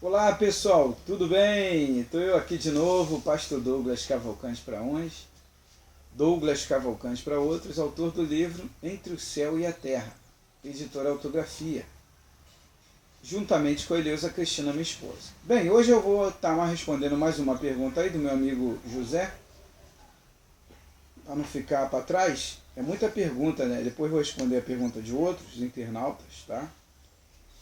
Olá pessoal, tudo bem? Estou eu aqui de novo, pastor Douglas Cavalcante para uns, Douglas Cavalcante para outros, autor do livro Entre o Céu e a Terra, editora Autografia, juntamente com a Eleusa Cristina, minha esposa. Bem, hoje eu vou estar respondendo mais uma pergunta aí do meu amigo José, para não ficar para trás. É muita pergunta, né? Depois vou responder a pergunta de outros internautas, tá?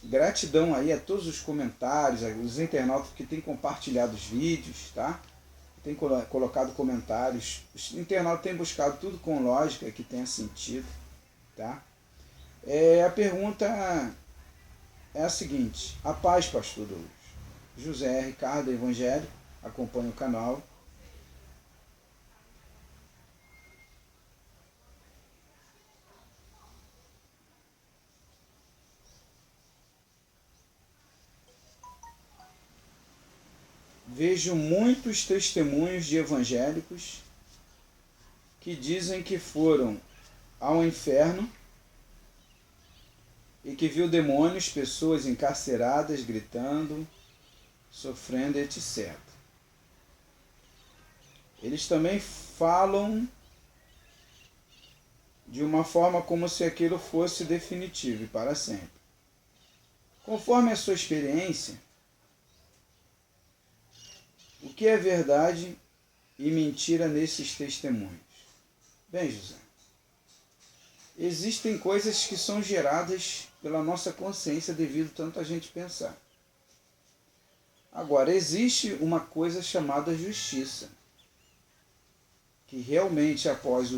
Gratidão aí a todos os comentários, os internautas que têm compartilhado os vídeos, tá? Tem colocado comentários. Os internautas têm buscado tudo com lógica, que tenha sentido, tá? A pergunta é a seguinte: a paz, pastor Douglas. José Ricardo Evangelho, acompanha o canal. Vejo muitos testemunhos de evangélicos que dizem que foram ao inferno e que viu demônios, pessoas encarceradas, gritando, sofrendo, etc. Eles também falam de uma forma como se aquilo fosse definitivo e para sempre. Conforme a sua experiência, o que é verdade e mentira nesses testemunhos? Bem, José, existem coisas que são geradas pela nossa consciência devido tanto a gente pensar. Agora, existe uma coisa chamada justiça, que realmente após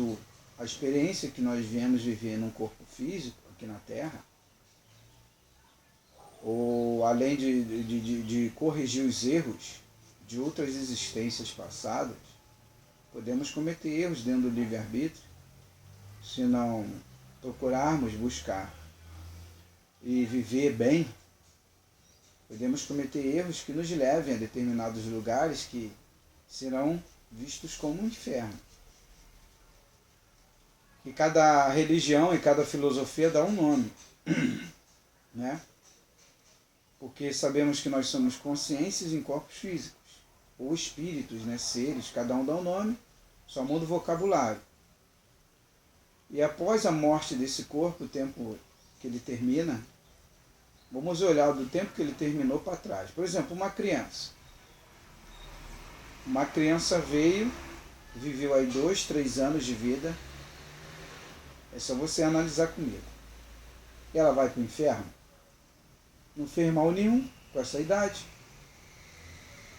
a experiência que nós viemos viver num corpo físico, aqui na Terra, ou além de corrigir os erros de outras existências passadas, podemos cometer erros dentro do livre-arbítrio, se não procurarmos buscar e viver bem. Podemos cometer erros que nos levem a determinados lugares que serão vistos como um inferno. E cada religião e cada filosofia dá um nome, né? Porque sabemos que nós somos consciências em corpos físicos, ou espíritos, né? Seres, cada um dá um nome, só muda o vocabulário. E após a morte desse corpo, o tempo que ele termina, vamos olhar do tempo que ele terminou para trás. Por exemplo, uma criança. Uma criança veio, viveu aí 2, 3 anos de vida. É só você analisar comigo. Ela vai para o inferno? Não fez mal nenhum com essa idade.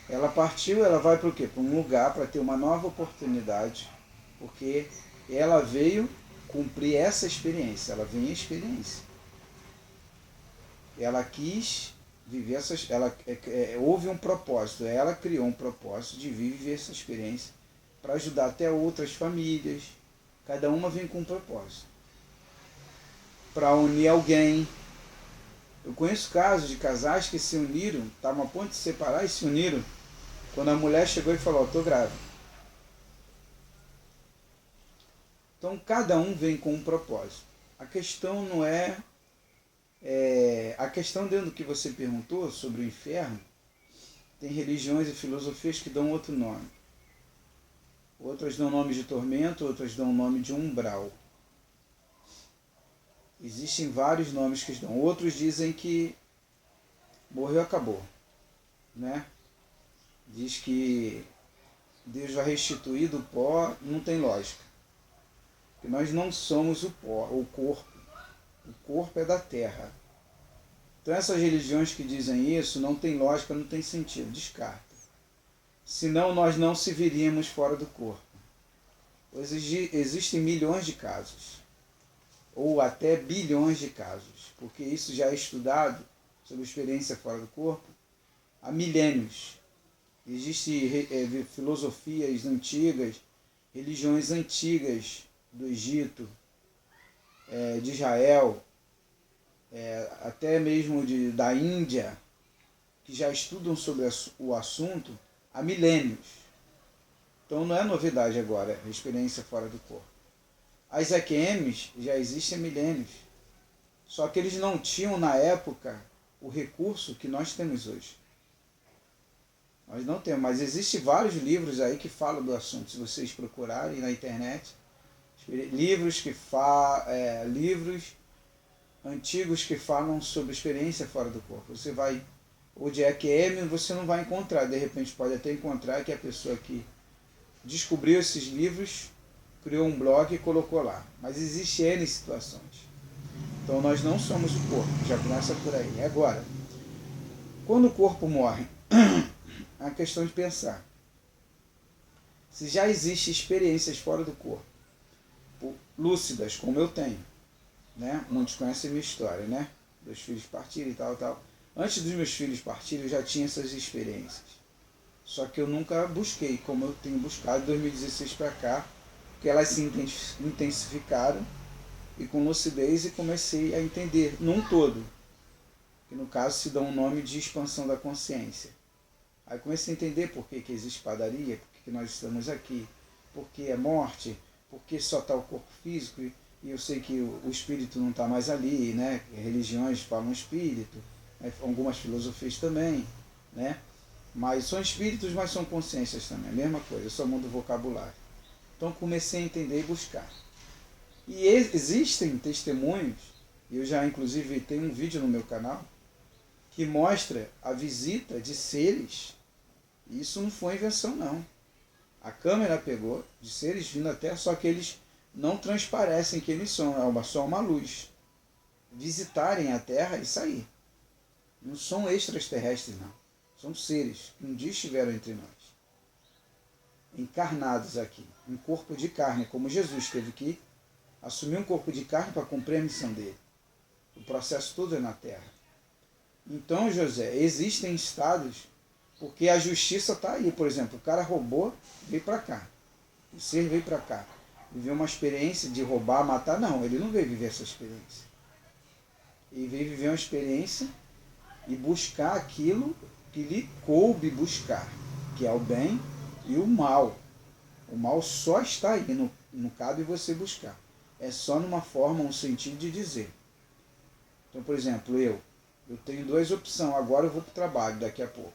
Ela partiu, ela vai para o quê? Para um lugar para ter uma nova oportunidade, porque ela veio cumprir essa experiência, ela vem em experiência. Ela quis viver houve um propósito, ela criou um propósito de viver essa experiência para ajudar até outras famílias. Cada uma vem com um propósito. Para unir alguém. Eu conheço casos de casais que se uniram, estavam a ponto de se separar e se uniram, quando a mulher chegou e falou: estou grávida. Então cada um vem com um propósito. A questão não a questão dentro do que você perguntou sobre o inferno, tem religiões e filosofias que dão outro nome. Outras dão nome de tormento, outras dão nome de umbral. Existem vários nomes que dão. Outros dizem que morreu, acabou, né? Diz que Deus vai restituir do pó, não tem lógica. Porque nós não somos o pó, o corpo. O corpo é da terra. Então essas religiões que dizem isso não tem lógica, não tem sentido, descarta. Senão nós não se viríamos fora do corpo. Existem milhões de casos, ou até bilhões de casos, porque isso já é estudado sobre experiência fora do corpo há milênios. Existem filosofias antigas, religiões antigas do Egito, de Israel, até mesmo da Índia, que já estudam sobre o assunto há milênios. Então não é novidade agora a experiência fora do corpo. As EQMs já existem há milênios. Só que eles não tinham na época o recurso que nós temos hoje. Nós não temos, mas existem vários livros aí que falam do assunto. Se vocês procurarem na internet, livros livros antigos que falam sobre experiência fora do corpo. Você vai, o Jack Emmons você não vai encontrar, de repente pode até encontrar que a pessoa que descobriu esses livros criou um blog e colocou lá. Mas existe N situações. Então nós não somos o corpo, já começa por aí. Agora, quando o corpo morre, é uma questão de pensar. Se já existem experiências fora do corpo, lúcidas, como eu tenho, né? Muitos conhecem a minha história, né? Meus filhos partiram e tal, tal. Antes dos meus filhos partirem, eu já tinha essas experiências. Só que eu nunca busquei, como eu tenho buscado de 2016 para cá, porque elas se intensificaram e com lucidez e comecei a entender num todo, que no caso se dá um nome de expansão da consciência. Aí comecei a entender por que existe padaria, por que nós estamos aqui, por que é morte, por que só está o corpo físico, e eu sei que o espírito não está mais ali, né? Religiões falam espírito, né? Algumas filosofias também, né? Mas são espíritos, mas são consciências também, a mesma coisa, só muda o vocabulário. Então comecei a entender e buscar. E existem testemunhos, eu já inclusive tenho um vídeo no meu canal, que mostra a visita de seres, e isso não foi invenção não. A câmera pegou de seres vindo à Terra, só que eles não transparecem que eles são, só uma luz. Visitarem a Terra e sair. Não são extraterrestres não, são seres que um dia estiveram entre nós. Encarnados aqui, um corpo de carne, como Jesus teve que assumir um corpo de carne para cumprir a missão dele. O processo todo é na Terra. Então, José, existem estados, porque a justiça está aí. Por exemplo, o cara roubou, veio para cá. O ser veio para cá. Viveu uma experiência de roubar, matar. Não, ele não veio viver essa experiência. Ele veio viver uma experiência e buscar aquilo que lhe coube buscar, que é o bem e o mal. O mal só está aí, não cabe você buscar. É só numa forma, um sentido de dizer. Então, por exemplo, eu tenho duas opções. Agora eu vou para o trabalho, daqui a pouco.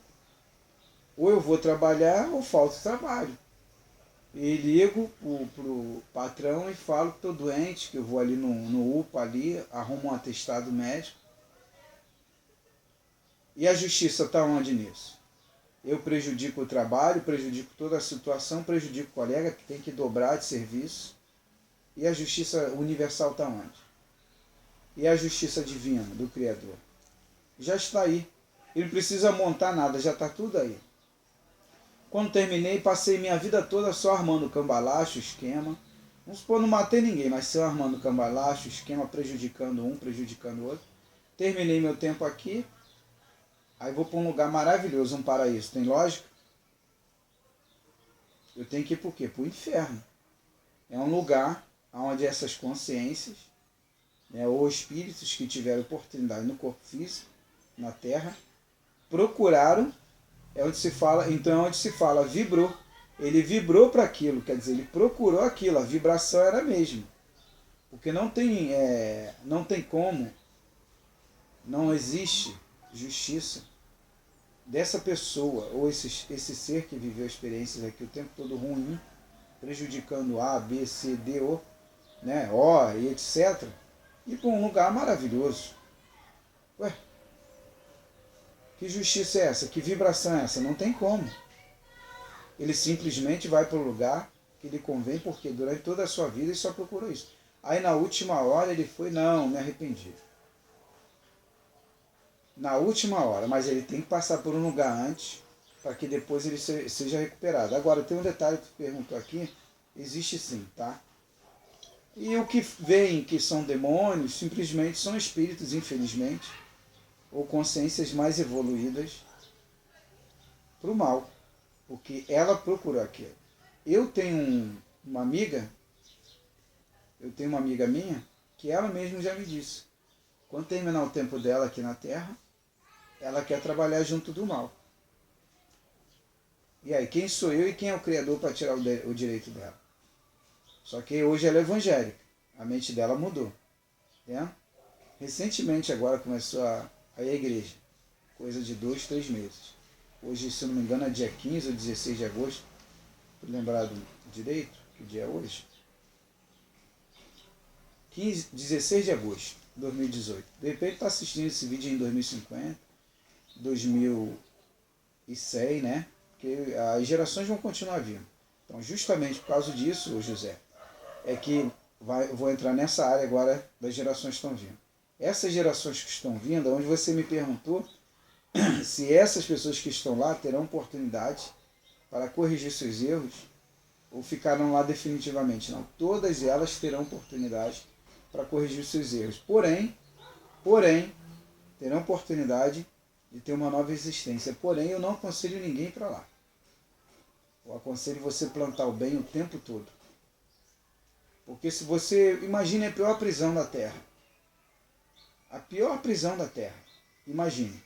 Ou eu vou trabalhar ou falta trabalho. E ligo para o patrão e falo que estou doente, que eu vou ali no UPA, ali, arrumo um atestado médico. E a justiça está onde nisso? Eu prejudico o trabalho, prejudico toda a situação, prejudico o colega que tem que dobrar de serviço. E a justiça universal está onde? E a justiça divina do Criador? Já está aí. Ele não precisa montar nada, já está tudo aí. Quando terminei, passei minha vida toda só armando cambalacho, esquema. Vamos supor, não matei ninguém, mas só armando cambalacho, esquema, prejudicando um, prejudicando o outro. Terminei meu tempo aqui, aí vou para um lugar maravilhoso, um paraíso. Tem lógica? Eu tenho que ir por quê? Para o inferno. É um lugar onde essas consciências, né, ou espíritos que tiveram oportunidade no corpo físico, na Terra, procuraram, é onde se fala, então é onde se fala, vibrou. Ele vibrou para aquilo, quer dizer, ele procurou aquilo, a vibração era a mesma. Porque não tem como, não existe justiça dessa pessoa, ou esse ser que viveu experiências aqui o tempo todo ruim, prejudicando A, B, C, D, O, né, O e etc., e para um lugar maravilhoso. Ué, que justiça é essa? Que vibração é essa? Não tem como. Ele simplesmente vai para o lugar que lhe convém, porque durante toda a sua vida ele só procurou isso. Aí na última hora ele foi, não, me arrependi. Na última hora, mas ele tem que passar por um lugar antes, para que depois ele seja recuperado. Agora, tem um detalhe que tu perguntou aqui, existe sim, tá? E o que vem que são demônios, simplesmente são espíritos, infelizmente, ou consciências mais evoluídas para o mal, porque ela procurou aquilo. Eu tenho uma amiga minha, que ela mesma já me disse, quando terminar o tempo dela aqui na Terra, ela quer trabalhar junto do mal. E aí, quem sou eu e quem é o Criador para tirar o direito dela? Só que hoje ela é evangélica, a mente dela mudou. Entendeu? Recentemente agora começou a ir à igreja, coisa de 2, 3 meses. Hoje, se eu não me engano, é dia 15 ou 16 de agosto. Estou lembrado direito que dia é hoje. 16 de agosto de 2018. De repente está assistindo esse vídeo em 2050, 2006, né? Porque as gerações vão continuar vindo. Então, justamente por causa disso, José, é que vou entrar nessa área agora das gerações que estão vindo. Essas gerações que estão vindo, onde você me perguntou se essas pessoas que estão lá terão oportunidade para corrigir seus erros ou ficaram lá definitivamente. Não, todas elas terão oportunidade para corrigir seus erros. Porém, terão oportunidade de ter uma nova existência. Porém, eu não aconselho ninguém para lá. Eu aconselho você plantar o bem o tempo todo. Porque se você... Imagine a pior prisão da Terra. A pior prisão da Terra. Imagine.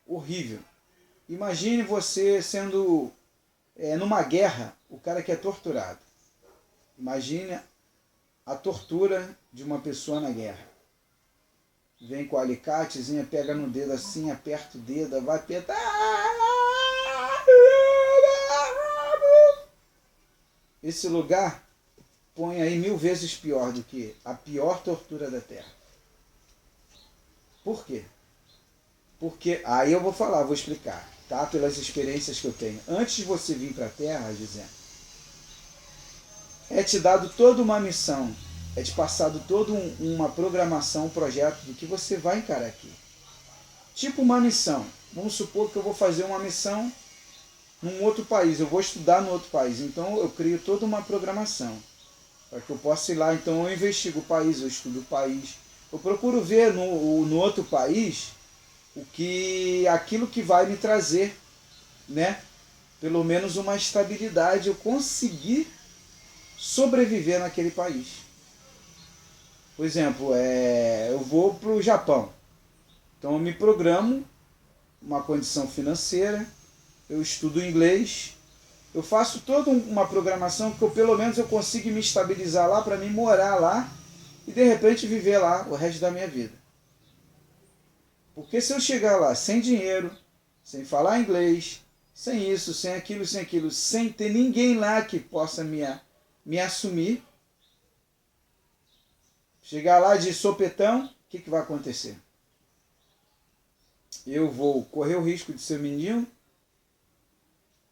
Horrível. Imagine você sendo... numa guerra, o cara que é torturado. Imagine a tortura de uma pessoa na guerra. Vem com o alicatezinho, pega no dedo assim, aperta o dedo, vai apertar. Esse lugar põe aí 1000 vezes pior do que a pior tortura da Terra. Por quê? Porque, aí eu vou falar, vou explicar, tá? Pelas experiências que eu tenho. Antes de você vir para a Terra, José, é te dado toda uma missão, é te passado toda uma programação, um projeto do que você vai encarar aqui. Tipo uma missão. Vamos supor que eu vou fazer uma missão num outro país, eu vou estudar no outro país. Então eu crio toda uma programação para que eu possa ir lá. Então eu investigo o país, eu estudo o país. Eu procuro ver no outro país aquilo que vai me trazer, né? Pelo menos uma estabilidade, eu conseguir sobreviver naquele país. Por exemplo, eu vou para o Japão. Então eu me programo uma condição financeira, eu estudo inglês, eu faço toda uma programação que pelo menos eu consiga me estabilizar lá para mim morar lá e de repente viver lá o resto da minha vida. Porque se eu chegar lá sem dinheiro, sem falar inglês, sem isso, sem aquilo, sem ter ninguém lá que possa me assumir, chegar lá de sopetão, o que vai acontecer? Eu vou correr o risco de ser menino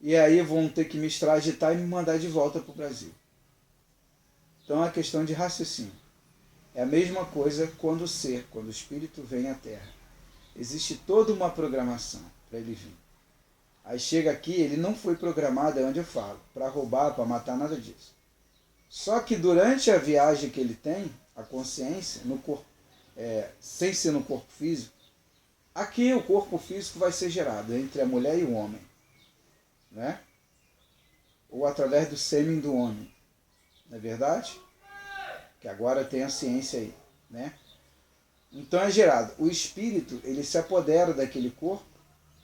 e aí vão ter que me extraditar e me mandar de volta para o Brasil. Então é uma questão de raciocínio. É a mesma coisa quando o espírito vem à Terra. Existe toda uma programação para ele vir. Aí chega aqui, ele não foi programado, é onde eu falo, para roubar, para matar, nada disso. Só que durante a viagem que ele tem, a consciência, no corpo, sem ser no corpo físico, aqui o corpo físico vai ser gerado entre a mulher e o homem, né? Ou através do sêmen do homem, não é verdade? Que agora tem a ciência aí, né? Então é gerado. O espírito, ele se apodera daquele corpo,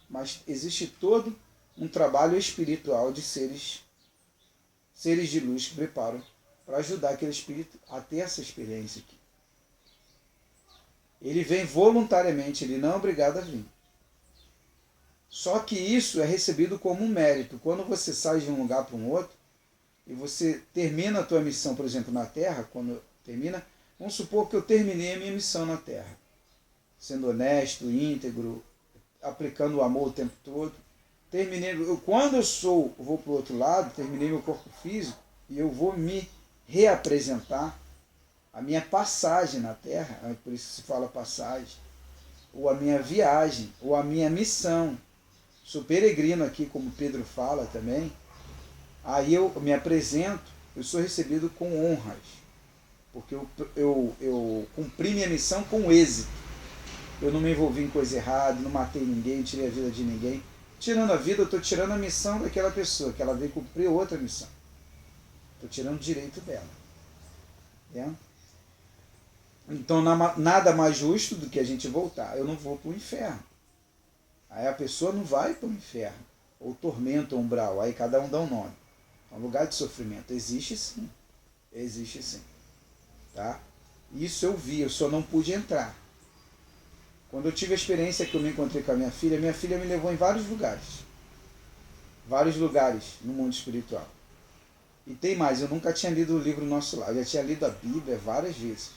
mas existe todo um trabalho espiritual de seres de luz que preparam para ajudar aquele espírito a ter essa experiência aqui. Ele vem voluntariamente, ele não é obrigado a vir. Só que isso é recebido como um mérito. Quando você sai de um lugar para um outro, e você termina a tua missão, por exemplo, na Terra, quando termina, vamos supor que eu terminei a minha missão na Terra, sendo honesto, íntegro, aplicando o amor o tempo todo. Quando eu vou para o outro lado, terminei meu corpo físico, e eu vou me reapresentar, a minha passagem na Terra, por isso se fala passagem, ou a minha viagem, ou a minha missão. Sou peregrino aqui, como Pedro fala também. Aí eu me apresento, eu sou recebido com honras, porque eu cumpri minha missão com êxito. Eu não me envolvi em coisa errada, não matei ninguém, tirei a vida de ninguém. Tirando a vida, eu estou tirando a missão daquela pessoa, que ela veio cumprir outra missão. Estou tirando o direito dela. É? Então, nada mais justo do que a gente voltar. Eu não vou para o inferno. Aí a pessoa não vai para o inferno. Ou tormento, ou umbral. Aí cada um dá um nome. É um lugar de sofrimento. Existe sim. Existe sim. Tá? Isso eu vi, eu só não pude entrar. Quando eu tive a experiência que eu me encontrei com a minha filha me levou em vários lugares no mundo espiritual. E tem mais, eu nunca tinha lido o livro Nosso Lar, eu já tinha lido a Bíblia várias vezes.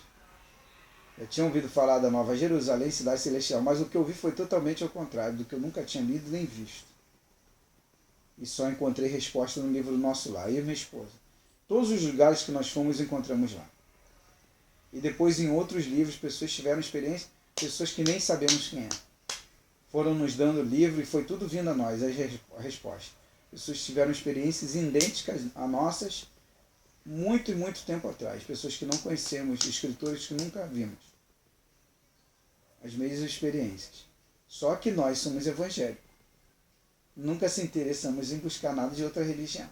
Já tinha ouvido falar da Nova Jerusalém, Cidade Celestial, mas o que eu vi foi totalmente ao contrário do que eu nunca tinha lido nem visto. E só encontrei resposta no livro Nosso Lar, eu e minha esposa. Todos os lugares que nós fomos, encontramos lá. E depois em outros livros, pessoas tiveram experiência, pessoas que nem sabemos quem é. Foram nos dando livro e foi tudo vindo a nós, a resposta. Pessoas tiveram experiências idênticas a nossas, muito e muito tempo atrás. Pessoas que não conhecemos, escritores que nunca vimos. As mesmas experiências. Só que nós somos evangélicos. Nunca se interessamos em buscar nada de outra religião.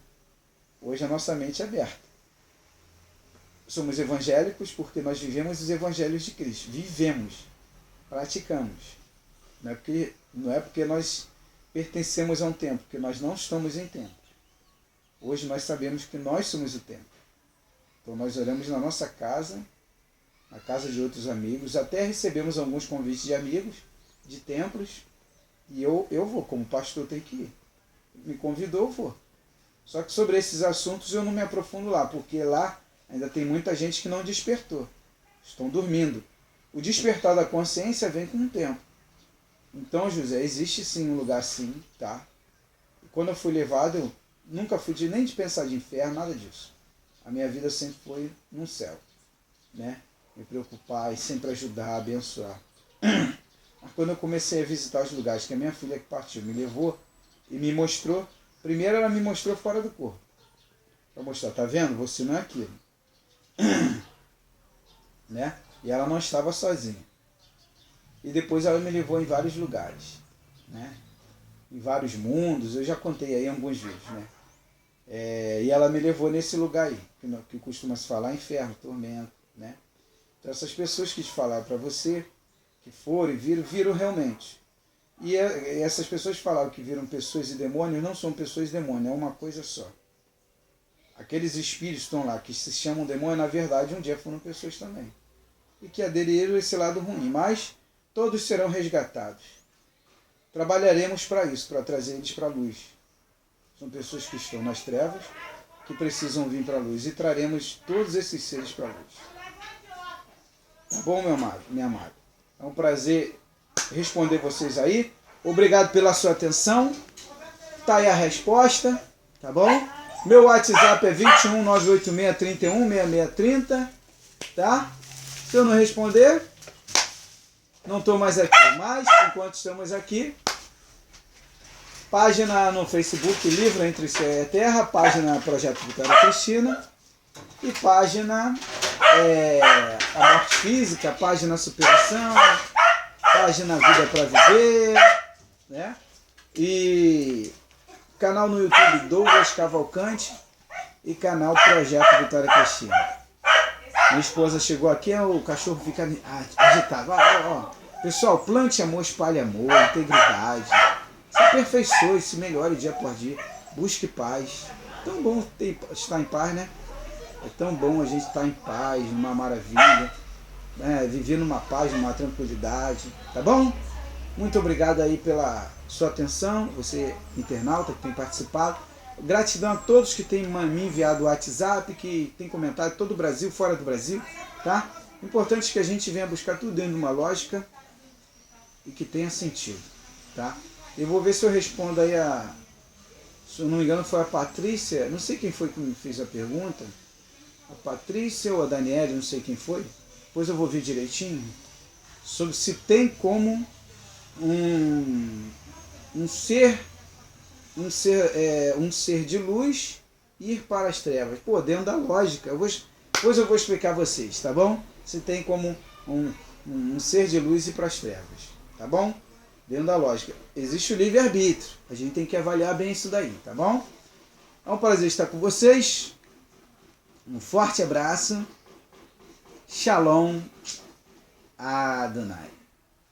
Hoje a nossa mente é aberta. Somos evangélicos porque nós vivemos os evangelhos de Cristo. Vivemos, praticamos. Não é porque nós pertencemos a um templo, porque nós não estamos em templo. Hoje nós sabemos que nós somos o templo. Então nós oramos na nossa casa, na casa de outros amigos, até recebemos alguns convites de amigos, de templos, e eu vou, como pastor tenho que ir. Me convidou, eu vou. Só que sobre esses assuntos eu não me aprofundo lá, porque lá ainda tem muita gente que não despertou. Estão dormindo. O despertar da consciência vem com o tempo. Então, José, existe sim um lugar assim, tá? E quando eu fui levado, eu nunca fui nem de pensar de inferno, nada disso. A minha vida sempre foi no céu, né? Me preocupar e sempre ajudar, abençoar. Mas quando eu comecei a visitar os lugares que a minha filha que partiu me levou e me mostrou, primeiro ela me mostrou fora do corpo. Para mostrar, tá vendo? Você não é aquilo. Né? E ela não estava sozinha. E depois ela me levou em vários lugares, né? Em vários mundos, eu já contei aí alguns vídeos, né? E ela me levou nesse lugar aí, que costuma se falar inferno, tormento, né? Então essas pessoas que te falaram para você, que foram e viram realmente. E essas pessoas que falaram que viram pessoas e demônios, não são pessoas e demônios, é uma coisa só. Aqueles espíritos que estão lá, que se chamam demônio, na verdade um dia foram pessoas também. E que aderiram a esse lado ruim, mas todos serão resgatados. Trabalharemos para isso, para trazer eles para a luz. São pessoas que estão nas trevas, que precisam vir para a luz. E traremos todos esses seres para a luz. Tá bom, meu amado, minha amada? É um prazer responder vocês aí. Obrigado pela sua atenção. Tá aí a resposta, tá bom? Meu WhatsApp é 21 986 31 6630, tá? Se eu não responder, não estou mais aqui. Mas, enquanto estamos aqui, página no Facebook, Livro Entre o Céu e a Terra, página Projeto Vitória Cristina, e página A Morte Física, página Superação, página Vida para Viver, né? E canal no YouTube Douglas Cavalcante e canal Projeto Vitória Cristina. Minha esposa chegou aqui, o cachorro fica agitado. Ó. Pessoal, plante amor, espalhe amor, integridade. Se aperfeiçoe, se melhore dia por dia. Busque paz. Tão bom estar em paz, né? É tão bom a gente estar em paz, numa maravilha. Né? Viver numa paz, numa tranquilidade. Tá bom? Muito obrigado aí pela sua atenção. Você, internauta, que tem participado. Gratidão a todos que têm me enviado o WhatsApp, que tem comentado todo o Brasil, fora do Brasil, tá? Importante que a gente venha buscar tudo dentro de uma lógica e que tenha sentido, tá? Eu vou ver se eu respondo aí se eu não me engano foi a Patrícia, não sei quem foi que me fez a pergunta, a Patrícia ou a Daniela, não sei quem foi, depois eu vou ver direitinho, sobre se tem como um ser de luz ir para as trevas. Pô, dentro da lógica. Depois eu vou explicar a vocês, tá bom? Se tem como um ser de luz ir para as trevas, tá bom? Dentro da lógica. Existe o livre-arbítrio. A gente tem que avaliar bem isso daí, tá bom? É um prazer estar com vocês. Um forte abraço. Shalom Adonai.